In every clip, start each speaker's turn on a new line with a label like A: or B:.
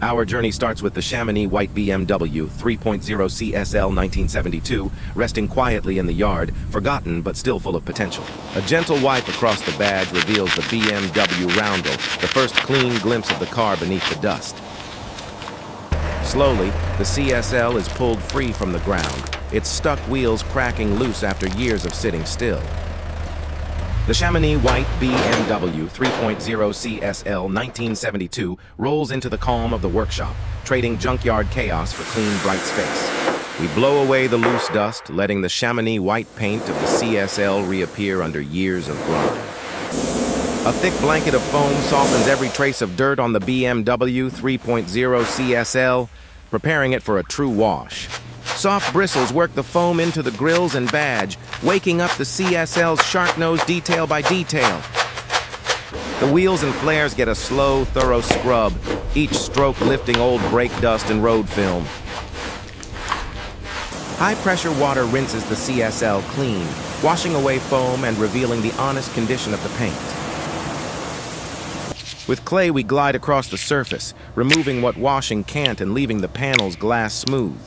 A: Our journey starts with the Chamonix White BMW 3.0 CSL 1972, resting quietly in the yard, forgotten but still full of potential. A gentle wipe across the badge reveals the BMW roundel, the first clean glimpse of the car beneath the dust. Slowly, the CSL is pulled free from the ground, its stuck wheels cracking loose after years of sitting still. The Chamonix White BMW 3.0 CSL 1972 rolls into the calm of the workshop, trading junkyard chaos for clean, bright space. We blow away the loose dust, letting the Chamonix white paint of the CSL reappear under years of grime. A thick blanket of foam softens every trace of dirt on the BMW 3.0 CSL, preparing it for a true wash. Soft bristles work the foam into the grills and badge, waking up the CSL's shark nose detail by detail. The wheels and flares get a slow, thorough scrub, each stroke lifting old brake dust and road film. High-pressure water rinses the CSL clean, washing away foam and revealing the honest condition of the paint. With clay, we glide across the surface, removing what washing can't and leaving the panels glass smooth.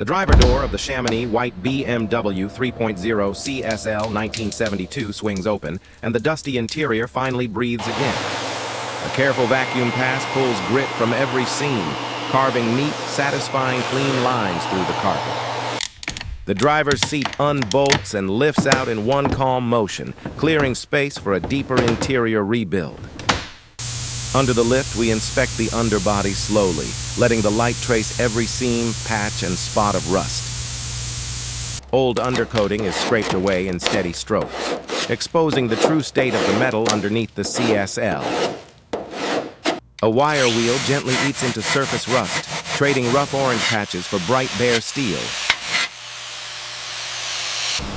A: The driver door of the Chamonix White BMW 3.0 CSL 1972 swings open, and the dusty interior finally breathes again. A careful vacuum pass pulls grit from every seam, carving neat, satisfying clean lines through the carpet. The driver's seat unbolts and lifts out in one calm motion, clearing space for a deeper interior rebuild. Under the lift, we inspect the underbody slowly, letting the light trace every seam, patch, and spot of rust. Old undercoating is scraped away in steady strokes, exposing the true state of the metal underneath the CSL. A wire wheel gently eats into surface rust, trading rough orange patches for bright bare steel.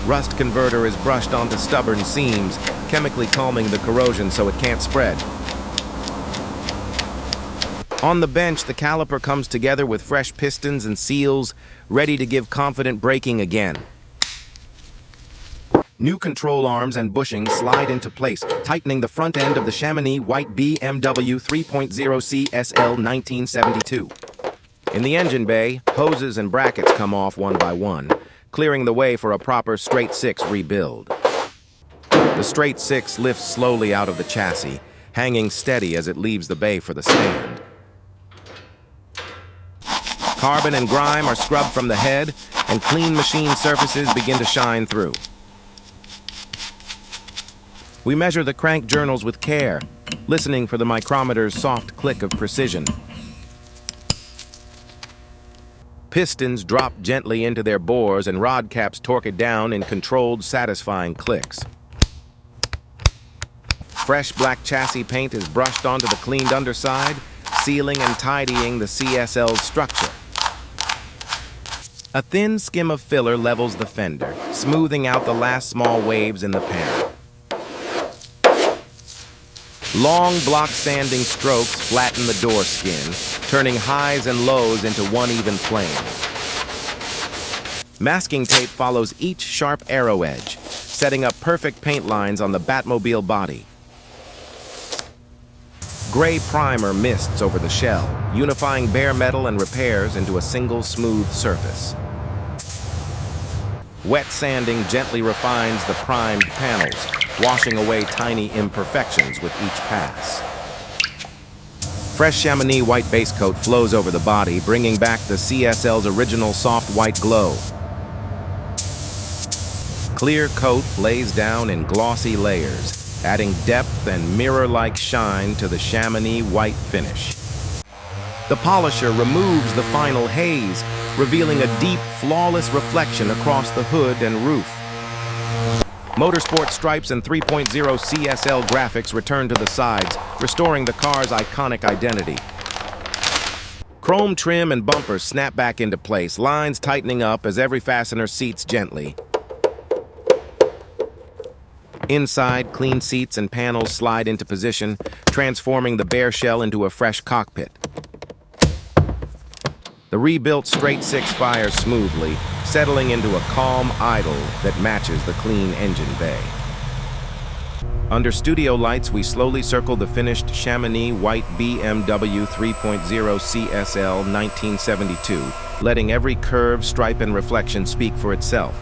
A: Rust converter is brushed onto stubborn seams, chemically calming the corrosion so it can't spread. On the bench, the caliper comes together with fresh pistons and seals, ready to give confident braking again. New control arms and bushings slide into place, tightening the front end of the Chamonix White BMW 3.0 CSL 1972. In the engine bay, hoses and brackets come off one by one, clearing the way for a proper straight six rebuild. The straight six lifts slowly out of the chassis, hanging steady as it leaves the bay for the stand. Carbon and grime are scrubbed from the head, and clean machine surfaces begin to shine through. We measure the crank journals with care, listening for the micrometer's soft click of precision. Pistons drop gently into their bores and rod caps torque it down in controlled, satisfying clicks. Fresh black chassis paint is brushed onto the cleaned underside, sealing and tidying the CSL's structure. A thin skim of filler levels the fender, smoothing out the last small waves in the panel. Long block sanding strokes flatten the door skin, turning highs and lows into one even plane. Masking tape follows each sharp arrow edge, setting up perfect paint lines on the Batmobile body. Gray primer mists over the shell, unifying bare metal and repairs into a single smooth surface. Wet sanding gently refines the primed panels, washing away tiny imperfections with each pass. Fresh Chamonix white base coat flows over the body, bringing back the CSL's original soft white glow. Clear coat lays down in glossy layers, adding depth and mirror-like shine to the Chamonix white finish. The polisher removes the final haze, revealing a deep, flawless reflection across the hood and roof. Motorsport stripes and 3.0 CSL graphics return to the sides, restoring the car's iconic identity. Chrome trim and bumpers snap back into place, lines tightening up as every fastener seats gently. Inside, clean seats and panels slide into position, transforming the bare shell into a fresh cockpit. The rebuilt straight six fires smoothly, settling into a calm idle that matches the clean engine bay. Under studio lights, we slowly circle the finished Chamonix White BMW 3.0 CSL 1972, letting every curve, stripe, and reflection speak for itself.